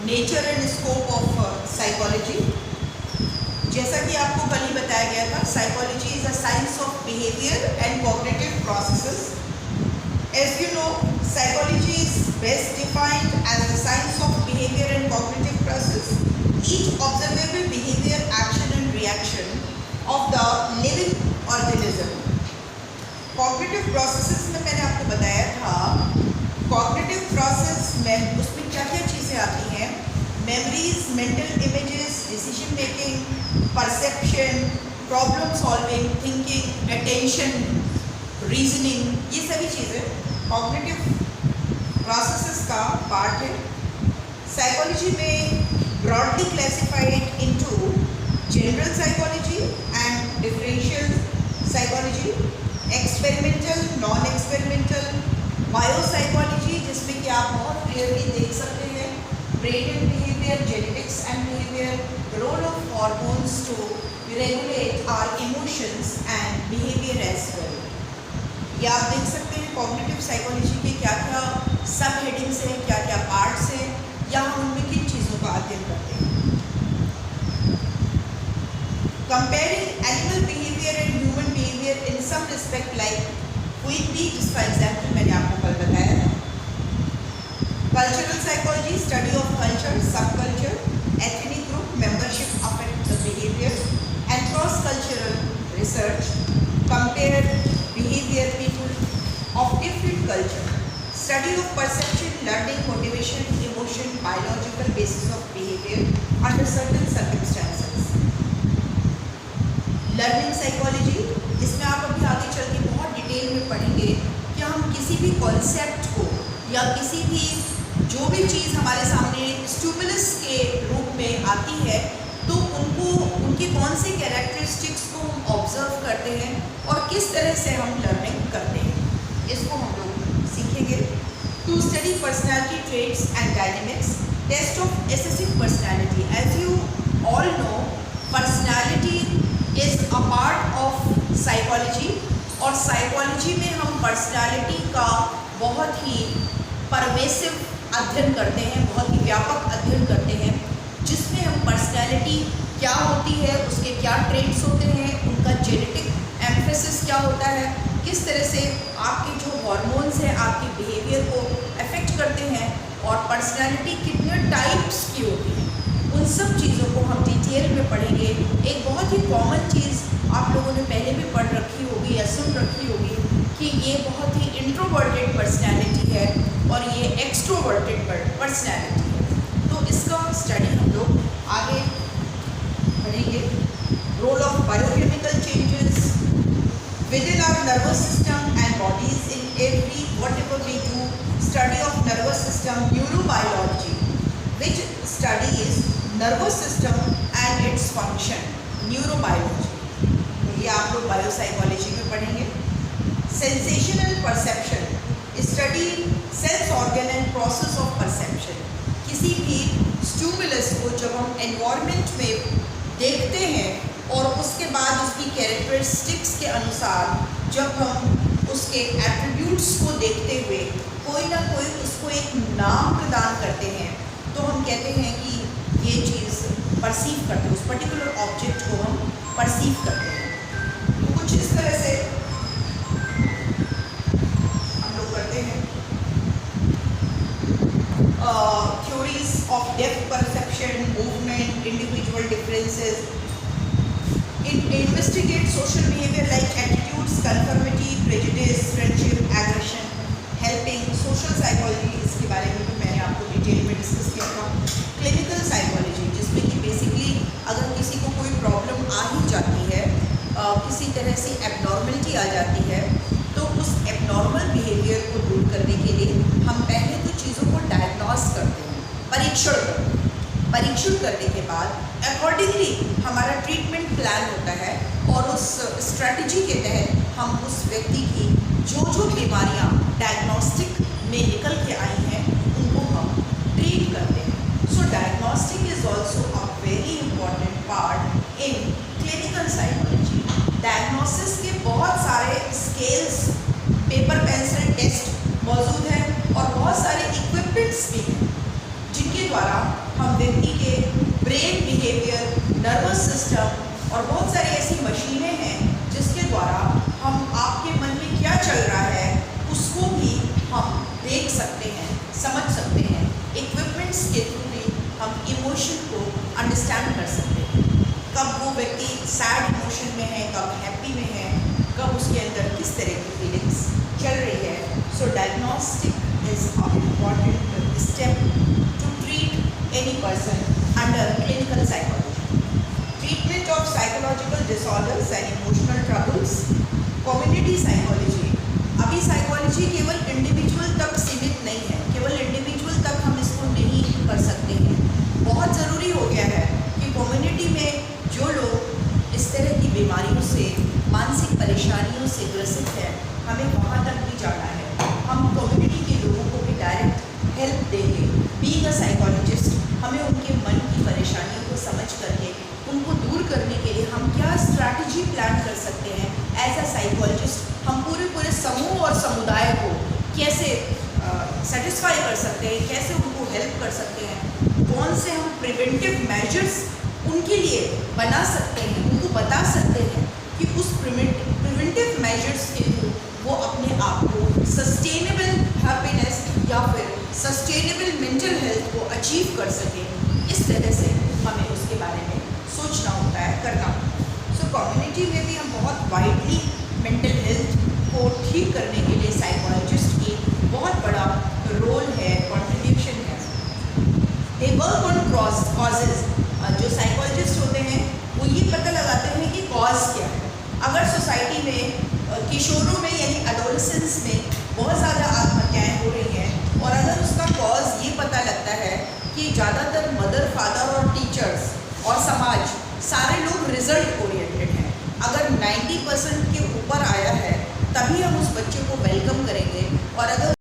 Nature and scope of psychology. जैसा कि आपको कल ही बताया गया था, psychology is a science of behaviour and cognitive processes. As you know, psychology is best defined as the science of behavior and cognitive process. Each observable behavior, action and reaction of the living organism. Cognitive processes में मैंने आपको बताया था, cognitive process में उसमें क्या क्या चीज़ें आती हैं, memories, mental images, decision making, perception, problem solving, thinking, attention, reasoning, ये सभी चीज़ें कॉग्निटिव प्रोसेसेस का पार्ट है। साइकोलॉजी में broadly classified into general psychology and differential psychology, experimental, non experimental, biopsychology, जिसमें कि आप बहुत क्लियरली देख सकते हैं brain and behaviour, genetics and behaviour, role of hormones to regulate our emotions and behaviour as well. ये आप देख सकते हैं कॉग्निटिव साइकोलॉजी के क्या क्या सब हेडिंग्स हैं, क्या क्या पार्ट्स हैं, या हम उनमें किन चीज़ों का अध्ययन करते हैं। Comparing animal behaviour and human behaviour in some respect like quick bee, जिसका एग्जाम्पल मैंने आपको कल बताया था। Cultural psychology, study of culture, subculture, ethnic group membership affect the behaviour and cross cultural research, compare behavior people of different culture, study of perception, learning, motivation, emotion, biological basis of behavior under certain circumstances. Learning psychology, इसमें आप अभी आगे चल के बहुत detail में पढ़ेंगे कि हम किसी भी कॉन्सेप्ट को या किसी भी जो भी चीज़ हमारे सामने स्टिमुलस के रूप में आती है तो उनको उनके कौन से कैरेक्टरिस्टिक्स को हम ऑब्जर्व करते हैं और किस तरह से हम लर्निंग करते हैं, इसको हम लोग सीखेंगे। To study personality traits and dynamics, test of assessing personality. As you all know, personality is a part of psychology और साइकोलॉजी में हम पर्सनैलिटी का बहुत ही परवेसिव अध्ययन करते हैं, बहुत ही व्यापक अध्ययन करते हैं, जिसमें हम पर्सनैलिटी क्या होती है, उसके क्या ट्रेट्स होते हैं, उनका जेनेटिक एम्फेसिस क्या होता है, किस तरह से आपके जो हार्मोन्स हैं आपके बिहेवियर को अफेक्ट करते हैं और पर्सनैलिटी कितने टाइप्स की होती है, उन सब चीज़ों को हम डिटेल में पढ़ेंगे। एक बहुत ही कॉमन चीज़ आप लोगों ने पहले भी पढ़ रखी होगी या सुन रखी होगी कि ये बहुत ही इंट्रोवर्टेड पर्सनैलिटी है और ये एक्सट्रोवर्टेड पर्सनैलिटी है। तो इसका स्टडी हम लोग आगे पढ़ेंगे। Role of biochemical changes within our nervous system and bodies in every whatever we do, study of nervous system, neurobiology, which study is nervous system and its function, neurobiology, ये आप लोग बायोसाइकोलॉजी में पढ़ेंगे। Sensational perception, study sense organ and process of perception, किसी भी stimulus को जब हम एनवायरनमेंट में देखते हैं और उसके बाद उसकी कैरेक्टरिस्टिक्स के अनुसार जब हम उसके एट्रीब्यूट्स को देखते हुए कोई ना कोई उसको एक नाम प्रदान करते हैं तो हम कहते हैं कि ये चीज़ परसीव करते हैं, उस पर्टिकुलर ऑब्जेक्ट को हम परसीव करते हैं। तो कुछ इस तरह से हम लोग करते हैं। Theories of depth perception, movement, individual differences, investigate social behavior like attitudes, conformity, prejudice, friendship, aggression, helping, social psychology, इसके बारे में भी मैंने आपको डिटेल में डिस्कस किया था। क्लिनिकल साइकोलॉजी, जिसमें कि बेसिकली अगर किसी को कोई प्रॉब्लम आ ही जाती है, किसी तरह से एबनॉर्मलिटी आ जाती है, तो उस एबनॉर्मल बिहेवियर को दूर करने के लिए हम पहले तो चीज़ों को डायग्नोस करते हैं, परीक्षण करते हैं। परीक्षण करने के बाद अकॉर्डिंगली हमारा ट्रीटमेंट प्लान होता है और उस स्ट्रेटजी के तहत हम उस व्यक्ति की जो बीमारियां डायग्नोस्टिक में निकल के आई हैं उनको हम ट्रीट करते हैं। So diagnostic is also a very important part in clinical psychology. Diagnosis के बहुत सारे स्केल्स, पेपर पेंसिल टेस्ट मौजूद हैं और बहुत सारे इक्विपमेंट्स भी हैं जिनके द्वारा हम व्यक्ति के ब्रेन बिहेवियर, नर्वस सिस्टम और बहुत सारी ऐसी मशीनें हैं जिसके द्वारा हम आपके मन में क्या चल रहा है उसको भी हम देख सकते हैं, समझ सकते हैं। इक्विपमेंट्स के थ्रू भी हम इमोशन को अंडरस्टैंड कर सकते हैं। कब वो व्यक्ति सैड इमोशन में है, कब हैप्पी में है, कब उसके अंदर किस तरह की फीलिंग्स चल रही है। So diagnostic is an important step to treat any person under clinical psychology. Treatment of psychological disorders and emotional troubles. Community psychology. अभी साइकोलॉजी केवल इंडिविजुअल तक सीमित नहीं है, केवल इंडिविजुअल तक हम इसको नहीं कर सकते हैं। बहुत ज़रूरी हो गया है कि कम्युनिटी में जो लोग इस तरह की बीमारियों से, मानसिक परेशानियों से ग्रसित है, हमें वहाँ तक भी जाना है। हम कम्युनिटी के लोगों को भी डायरेक्ट हेल्प देंगे। बीइंग अ साइकोलॉजिस्ट, हमें उनके मन की परेशानियों को समझ करके उनको दूर करने के लिए हम क्या स्ट्रैटेजी प्लान कर सकते हैं। एज अ साइकोलॉजिस्ट हम पूरे समूह और समुदाय को कैसे सेटिस्फाई कर सकते हैं, कैसे उनको हेल्प कर सकते हैं, कौन से हम प्रिवेंटिव मेजर्स उनके लिए बना सकते हैं, उनको बता सकते हैं कि उस प्रिवेंटिव मेजर्स के थ्रू वो अपने आप को सस्टेनेबल हैप्पीनेस या फिर सस्टेनेबल मेंटल हेल्थ को अचीव कर सकें। इस तरह से हमें उसके बारे में सोचना होता है, करना होता है। सो कम्युनिटी में भी हम बहुत वाइडली मेंटल हेल्थ को ठीक करने के लिए साइकोलॉजिस्ट की बहुत बड़ा रोल है, कंट्रीब्यूशन है। They work on causes. जो साइकोलॉजिस्ट होते हैं वो ये पता लगाते हैं कि कॉज क्या है। अगर सोसाइटी में किशोरों में यानी एडोलेसेंस में बहुत ज़्यादा आत्महत्याएँ हो रही हैं और अगर उसका कॉज ये पता लगता है कि ज़्यादातर मदर, फादर और टीचर्स और समाज सारे लोग रिजल्ट ओरिएंटेड हैं, अगर 90% के ऊपर आया है